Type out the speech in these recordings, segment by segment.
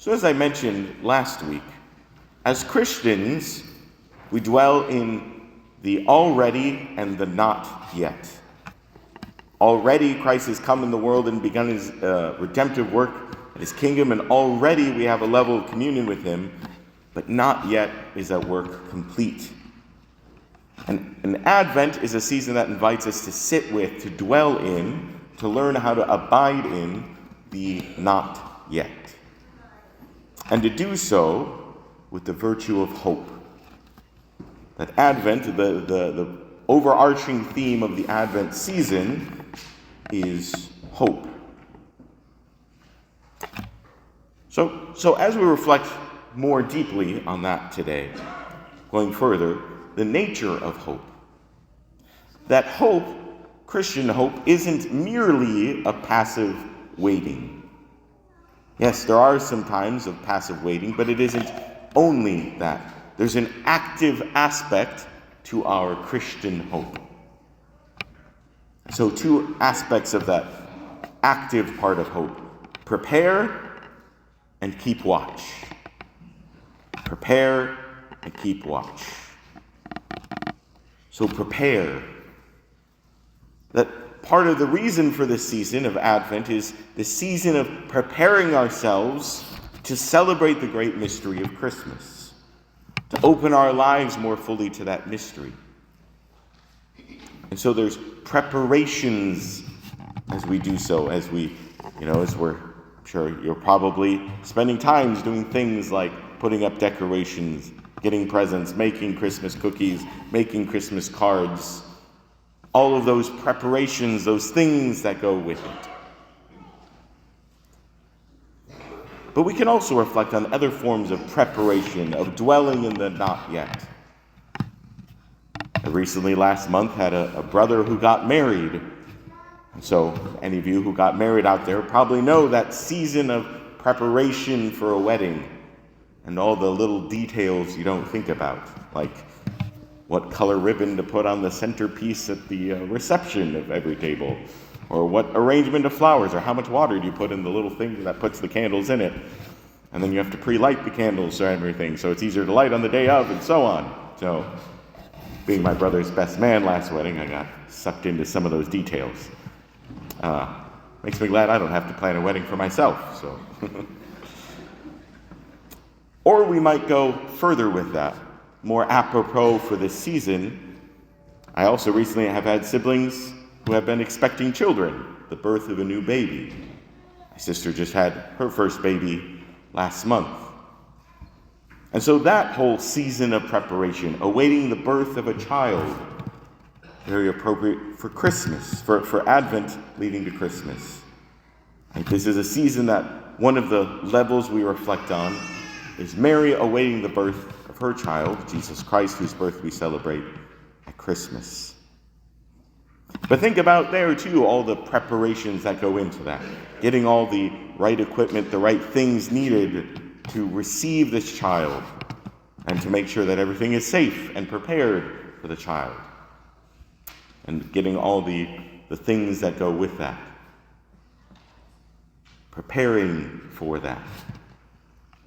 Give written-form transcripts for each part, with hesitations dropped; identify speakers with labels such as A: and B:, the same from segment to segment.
A: So as I mentioned last week, as Christians, we dwell in the already and the not yet. Already Christ has come in the world and begun his redemptive work at his kingdom, and already we have a level of communion with him, but not yet is that work complete. And Advent is a season that invites us to sit with, to dwell in, to learn how to abide in the not yet. And to do so with the virtue of hope. That Advent, the overarching theme of the Advent season is hope. So as we reflect more deeply on that today, going further, the nature of hope. That hope, Christian hope, isn't merely a passive waiting. Yes, there are some times of passive waiting, but it isn't only that. There's an active aspect to our Christian hope. So 2 aspects of that active part of hope. Prepare and keep watch. Prepare and keep watch. So prepare. That part of the reason for this season of Advent is the season of preparing ourselves to celebrate the great mystery of Christmas, to open our lives more fully to that mystery. And so there's preparations as we do so, as we're, I'm sure you're probably spending times doing things like putting up decorations, getting presents, making Christmas cookies, making Christmas cards, all of those preparations, those things that go with it. But we can also reflect on other forms of preparation, of dwelling in the not yet. I recently, last month, had a brother who got married. And so any of you who got married out there probably know that season of preparation for a wedding and all the little details you don't think about, like what color ribbon to put on the centerpiece at the reception of every table, or what arrangement of flowers, or how much water do you put in the little thing that puts the candles in it. And then you have to pre-light the candles and everything, so it's easier to light on the day of, and so on. So, being my brother's best man last wedding, I got sucked into some of those details. Makes me glad I don't have to plan a wedding for myself, so. Or we might go further with that. More apropos for this season, I also recently have had siblings who have been expecting children, the birth of a new baby. My sister just had her first baby last month. And so that whole season of preparation, awaiting the birth of a child, very appropriate for Christmas, for Advent leading to Christmas. And this is a season that one of the levels we reflect on is Mary awaiting the birth of her child, Jesus Christ, whose birth we celebrate at Christmas. But think about there, too, all the preparations that go into that. Getting all the right equipment, the right things needed to receive this child and to make sure that everything is safe and prepared for the child. And getting all the things that go with that. Preparing for that.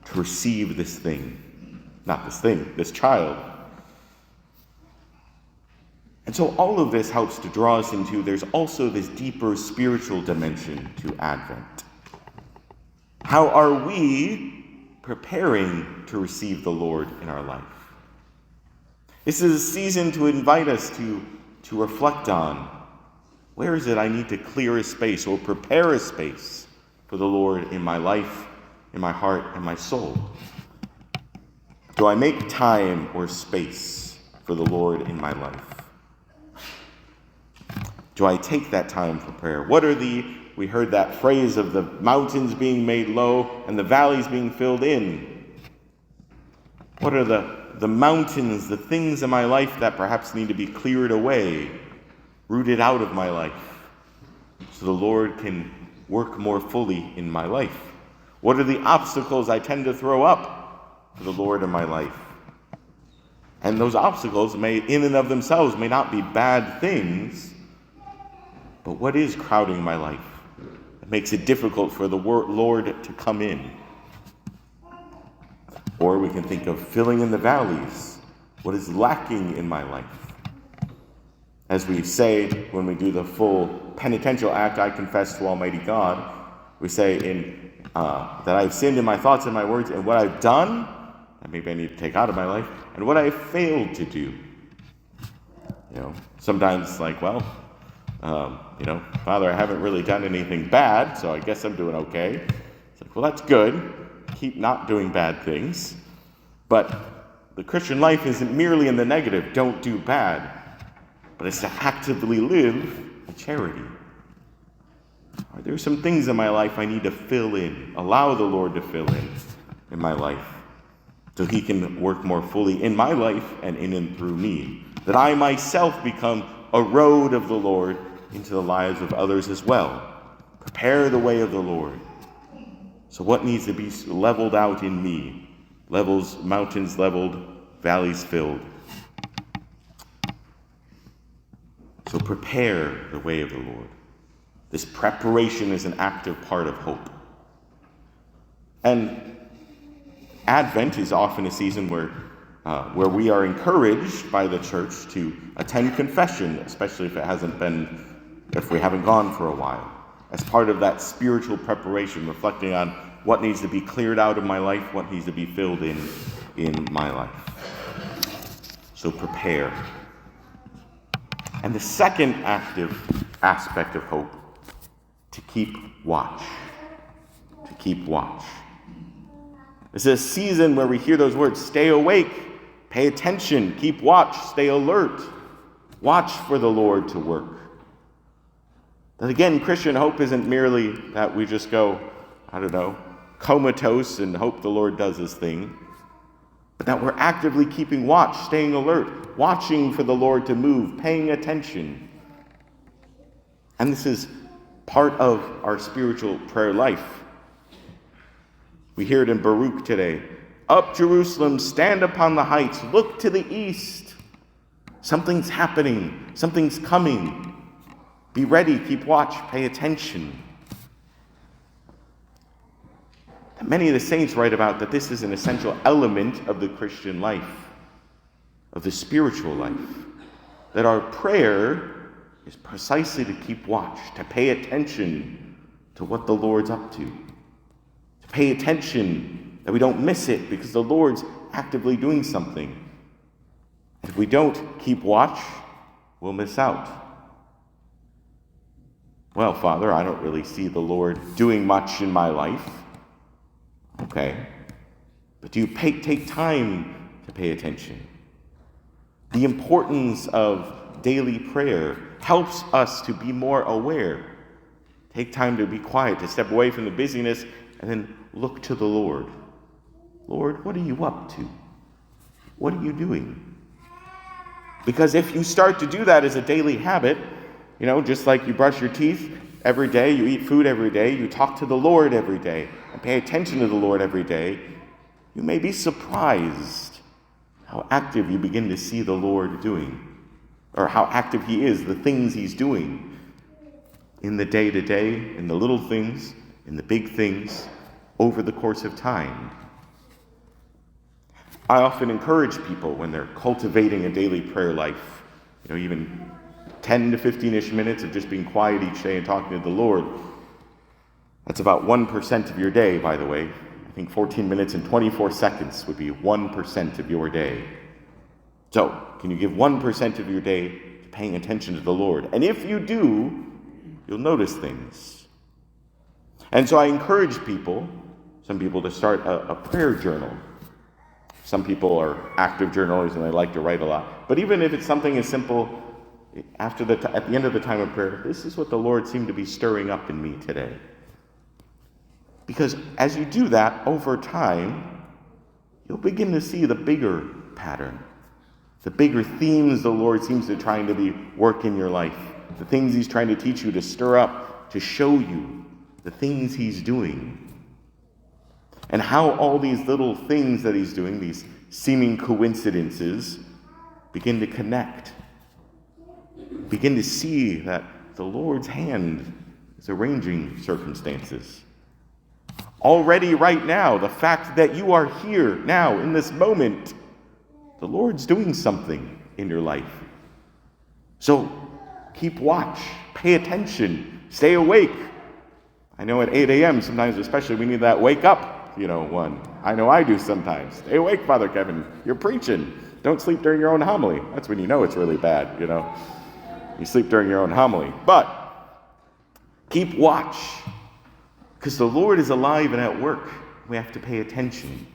A: To receive this thing. Not this thing, this child. And so all of this helps to draw us into, there's also this deeper spiritual dimension to Advent. How are we preparing to receive the Lord in our life? This is a season to invite us to reflect on, where is it I need to clear a space or prepare a space for the Lord in my life, in my heart, and my soul? Do I make time or space for the Lord in my life? Do I take that time for prayer? We heard that phrase of the mountains being made low and the valleys being filled in. What are the mountains, the things in my life that perhaps need to be cleared away, rooted out of my life, so the Lord can work more fully in my life? What are the obstacles I tend to throw up for the Lord in my life? And those obstacles may, in and of themselves, may not be bad things, but what is crowding my life? It makes it difficult for the Lord to come in. Or we can think of filling in the valleys. What is lacking in my life? As we say when we do the full penitential act, I confess to Almighty God, we say that I've sinned in my thoughts and my words, and what I've done, that maybe I need to take out of my life, and what I've failed to do. Sometimes Father, I haven't really done anything bad, so I guess I'm doing okay. It's like, well, that's good. Keep not doing bad things. But the Christian life isn't merely in the negative, don't do bad, but it's to actively live in charity. Are there some things in my life I need to fill in, allow the Lord to fill in my life, so he can work more fully in my life and in and through me, that I myself become a road of the Lord into the lives of others as well. Prepare the way of the Lord. So what needs to be leveled out in me? Mountains leveled, valleys filled. So prepare the way of the Lord. This preparation is an active part of hope. And Advent is often a season where we are encouraged by the church to attend confession, especially if we haven't gone for a while, as part of that spiritual preparation, reflecting on what needs to be cleared out of my life, what needs to be filled in my life. So prepare. And the second active aspect of hope, to keep watch. To keep watch. This is a season where we hear those words, stay awake, pay attention, keep watch, stay alert. Watch for the Lord to work. But again, Christian hope isn't merely that we just go, comatose and hope the Lord does his thing, but that we're actively keeping watch, staying alert, watching for the Lord to move, paying attention. And this is part of our spiritual prayer life. We hear it in Baruch today. Up Jerusalem, stand upon the heights, look to the east. Something's happening, something's coming. Be ready, keep watch, pay attention. And many of the saints write about that this is an essential element of the Christian life, of the spiritual life. That our prayer is precisely to keep watch, to pay attention to what the Lord's up to pay attention that we don't miss it because the Lord's actively doing something. If we don't keep watch, we'll miss out. Well, Father, I don't really see the Lord doing much in my life. Okay. But do you take time to pay attention? The importance of daily prayer helps us to be more aware. Take time to be quiet, to step away from the busyness, and then look to the Lord. Lord, what are you up to? What are you doing? Because if you start to do that as a daily habit, just like you brush your teeth every day, you eat food every day, you talk to the Lord every day, and pay attention to the Lord every day, you may be surprised how active you begin to see the Lord doing, or how active he is, the things he's doing in the day-to-day, in the little things, in the big things, over the course of time. I often encourage people when they're cultivating a daily prayer life, even 10 to 15-ish minutes of just being quiet each day and talking to the Lord. That's about 1% of your day, by the way. I think 14 minutes and 24 seconds would be 1% of your day. So, can you give 1% of your day to paying attention to the Lord? And if you do, you'll notice things. And so I encourage some people to start a prayer journal. Some people are active journalers and they like to write a lot. But even if it's something as simple, at the end of the time of prayer, this is what the Lord seemed to be stirring up in me today. Because as you do that over time, you'll begin to see the bigger pattern, the bigger themes the Lord seems to trying to be work in your life, the things he's trying to teach you, to stir up, to show you the things he's doing. And how all these little things that he's doing, these seeming coincidences, begin to connect. Begin to see that the Lord's hand is arranging circumstances. Already right now, the fact that you are here now in this moment, the Lord's doing something in your life. So keep watch, pay attention, stay awake. I know at 8 a.m. sometimes especially we need that wake up, one. I know I do sometimes. Stay awake, Father Kevin. You're preaching. Don't sleep during your own homily. That's when you know it's really bad, You sleep during your own homily. But keep watch, because the Lord is alive and at work. We have to pay attention.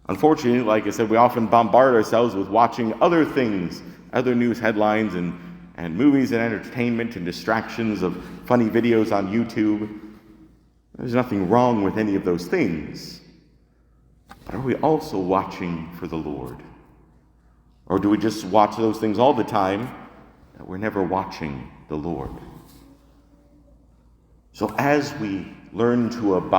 A: Unfortunately, like I said, we often bombard ourselves with watching other things, other news headlines and movies and entertainment and distractions of funny videos on YouTube. There's nothing wrong with any of those things. But are we also watching for the Lord? Or do we just watch those things all the time, that we're never watching the Lord? So as we learn to abide